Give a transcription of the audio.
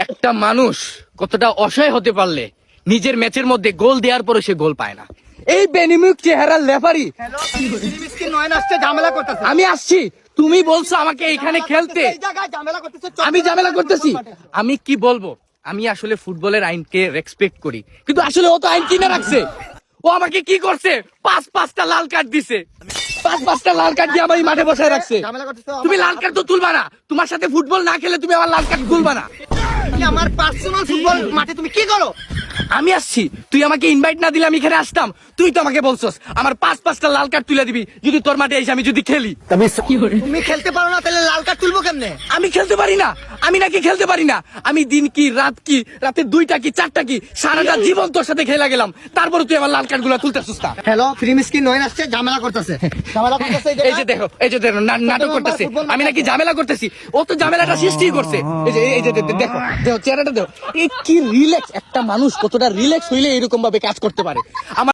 একটা মানুষ কতটা অসহায় হতে পারলে নিজের ম্যাচের মধ্যে গোল দেওয়ার পরে সে গোল পায় না। এই বেনিমুখ চেহারার লেফারি আমি আসছি, তুমি বলছো আমাকে এখানে খেলতে, আমি ঝামেলা করতেছি। আমি কি বলবো, আমি আসলে ফুটবলের আইনকে রেসপেক্ট করি, কিন্তু আসলে ও তো আইন কিনে রাখছে। ও আমাকে কি করছে, পাঁচটা লাল কার্ড দিছে, পাঁচটা লাল কার্ড দিয়ে আমার এই মাঠে বসায় রাখছে। তুমি লাল কার্ড তো তুলবা না, তোমার সাথে ফুটবল না খেলে তুমি আমার লাল কার্ড তুলবা না। আমার পার্সোনাল ফুটবল মাঠে তুমি কি করো? আমি আসছি, তুই আমাকে ইনভাইট না দিলে আমি এখানে আসতাম? তুই তো আমাকে বলছস আমার পাঁচটা লাল কার্ড তুলে দিবি যদি তোর মাঠে এসে আমি যদি খেলি। তুমি খেলতে পারো না, তাহলে লাল কার্ড তুলবো কেমনে? আমি খেলতে পারি না, আমি নাকি খেলতে পারি না? আমি দিন কি রাত কি, রাতে 2টা কি 4টা কি, সারাটা জীবন তোর সাথে খেলা গেলাম, তারপরে তুই আমার লাল কার্ড গুলা তুলতেছিস না। হ্যালো, ফ্রি মিসকিন নয় আসছে, ঝামেলা করতেছে। এই যে দেখো, নাটক করতেছে, আমি নাকি ঝামেলা করতেছি, ও তো ঝামেলাটা সৃষ্টি করছে। এই যে দেখো চেহারাটা দেখো, এই কি রিল্যাক্স, একটা মানুষ কতটা রিল্যাক্স হইলে এরকম ভাবে কাজ করতে পারে। আমার